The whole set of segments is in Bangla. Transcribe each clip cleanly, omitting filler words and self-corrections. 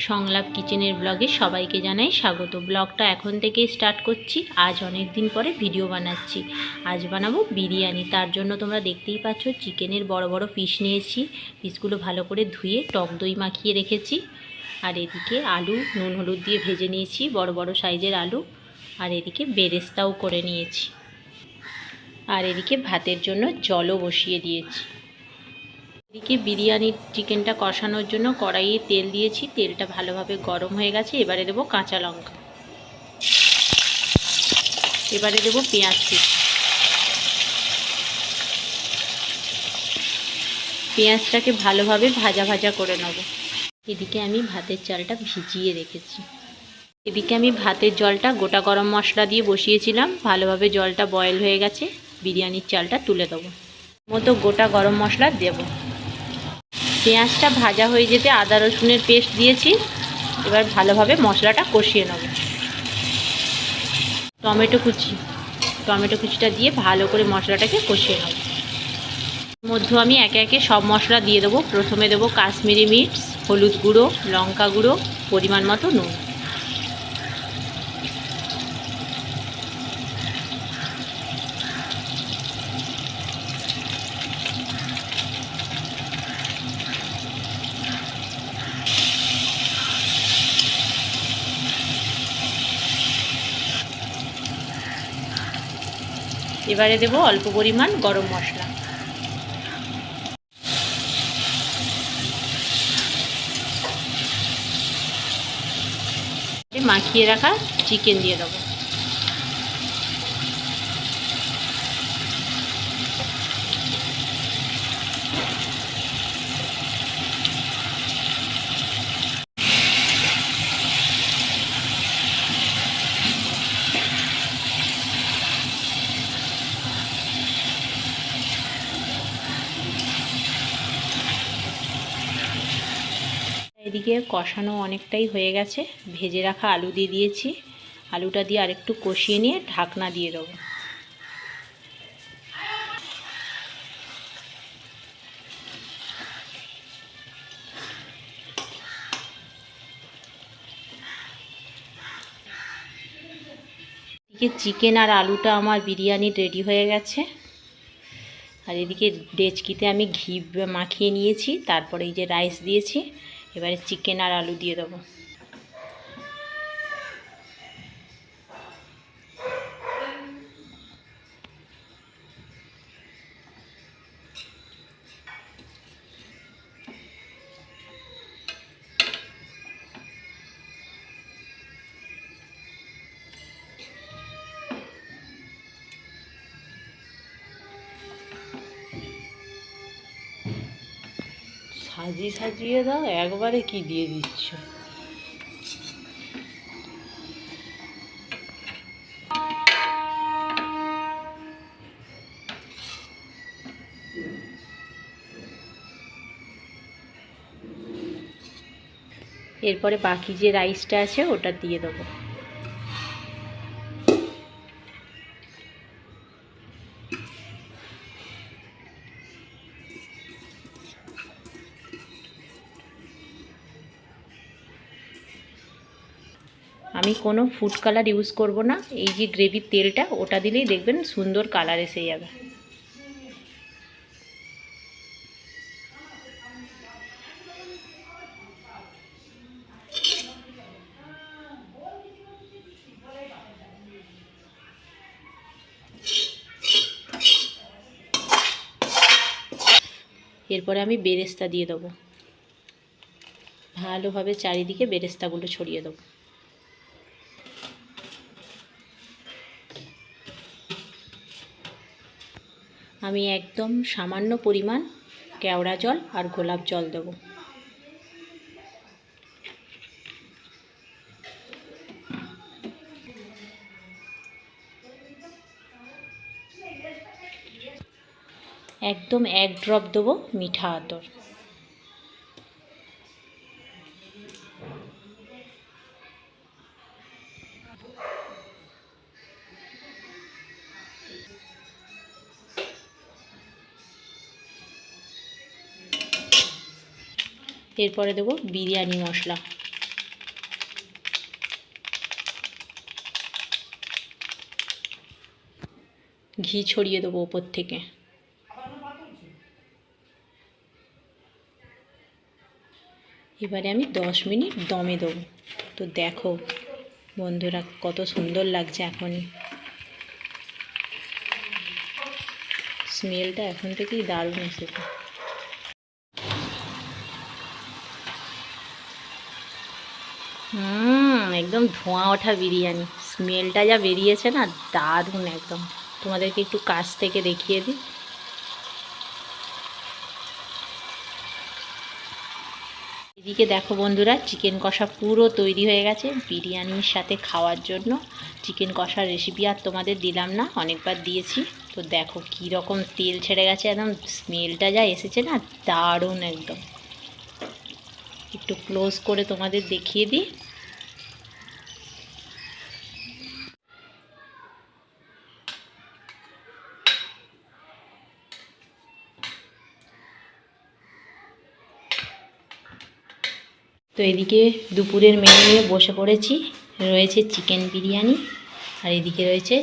সংলাপ কিচেনের ব্লগে সবাইকে জানাই স্বাগত। ব্লগটা এখন থেকেই স্টার্ট করছি। আজ অনেক দিন পরে ভিডিও বানাচ্ছি। আজ বানাবো বিরিয়ানি। তার জন্য তোমরা দেখতেই পাচ্ছ চিকেনের বড় বড় পিস নিয়েছি। পিসগুলো ভালো করে ধুয়ে টক দই মাখিয়ে রেখেছি। আর এদিকে আলু নুন হলুদ দিয়ে ভেজে নিয়েছি, বড় বড় সাইজের আলু। আর এদিকে বেরেস্তাও করে নিয়েছি। আর এদিকে ভাতের জন্য জলও বসিয়ে দিয়েছি। এদিকে বিরিয়ানির চিকেনটা কষানোর জন্য কড়াইয়ে তেল দিয়েছি। তেলটা ভালোভাবে গরম হয়ে গেছে। এবারে দেবো কাঁচা লঙ্কা, এবারে দেবো পেঁয়াজ কুচি। পেঁয়াজটাকে ভালোভাবে ভাজা ভাজা করে নেব। এদিকে আমি ভাতের চালটা ভিজিয়ে রেখেছি। এদিকে আমি ভাতের জলটা গোটা গরম মশলা দিয়ে বসিয়েছিলাম। ভালোভাবে জলটা বয়েল হয়ে গেছে। বিরিয়ানির চালটা তুলে দেবো। মতো গোটা গরম মশলা দেবো। পেঁয়াজটা ভাজা হয়ে যেতে আদা রসুনের পেস্ট দিয়েছি। এবার ভালোভাবে মশলাটা কষিয়ে নেব। টমেটো কুচিটা দিয়ে ভালো করে মশলাটাকে কষিয়ে নেব। মধ্যে আমি একে একে সব মশলা দিয়ে দেবো। প্রথমে দেবো কাশ্মীরি মির্চ, হলুদ গুঁড়ো, লঙ্কা গুঁড়ো, পরিমাণ মতো নুন। এবারে দেবো অল্প পরিমাণ গরম মশলা। মাখিয়ে রাখা চিকেন দিয়ে দেবো। এদিকে কষানো অনেকটাই হয়ে গেছে। ভেজে রাখা আলু দিয়ে দিয়েছি। আলুটা দিয়ে আরেকটু কষিয়ে নিয়ে ঢাকনা দিয়ে দেবো। এদিকে চিকেন আর আলুটা আমার বিরিয়ানি রেডি হয়ে গেছে। আর এদিকে ডেচকিতে আমি ঘি মাখিয়ে নিয়েছি। তারপরে এই যে রাইস দিয়েছি। এবারে চিকেন আর আলু দিয়ে দেবো। সাজিয়ে দাও, একবারে কি দিয়ে দিচ্ছ? এরপরে বাকি যে রাইসটা আছে ওটা দিয়ে দেবো। আমি কোনো ফুড কালার ইউজ করব না। এই যে গ্রেভির তেলটা ওটা দিলেই দেখবেন সুন্দর কালার এসে যাবে। এরপরে আমি বেরেস্তা দিয়ে দেবো। ভালোভাবে চারিদিকে বেরেস্তাগুলো ছড়িয়ে দেবো। আমি একদম সামান্য পরিমাণ কেওড়া জল আর গোলাপ জল দেবো। একদম এক ড্রপ দেবো মিঠা আতর। এরপরে দেবো বিরিয়ানি মশলা। ঘি ছড়িয়ে দেবো ওপর থেকে। এবারে আমি 10 মিনিট দমে দেবো। তো দেখো বন্ধুরা কত সুন্দর লাগছে এখনই, স্মেলটা এখন থেকেই দারুণ এসেছে। একদম ধোঁয়া ওঠা বিরিয়ানি, স্মেলটা যা বেরিয়েছে না দারুণ একদম। তোমাদেরকে একটু কাছ থেকে দেখিয়ে দিই। এদিকে দেখো বন্ধুরা, চিকেন কষা পুরো তৈরি হয়ে গেছে বিরিয়ানির সাথে খাওয়ার জন্য। চিকেন কষার রেসিপি আর তোমাদের দিলাম না, অনেকবার দিয়েছি। তো দেখো কী রকম তেল ছেড়ে গেছে, একদম স্মেলটা যা এসেছে না দারুণ একদম। একটু ক্লোজ করে তোমাদের দেখিয়ে দিই। তো এদিকে দুপুরের মেনু নিয়ে বসে পড়েছি। রয়েছে চিকেন বিরিয়ানি, আর এদিকে রয়েছে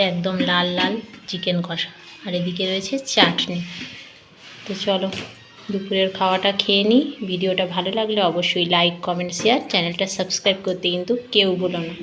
একদম লাল লাল চিকেন কষা, আর এদিকে রয়েছে চাটনি। তো চলো দুপুরের খাওয়াটা খেয়ে নিই। ভিডিওটা ভালো লাগলে অবশ্যই লাইক, কমেন্ট, শেয়ার, চ্যানেলটা সাবস্ক্রাইব করতে কিন্তু কেউ ভুলো না।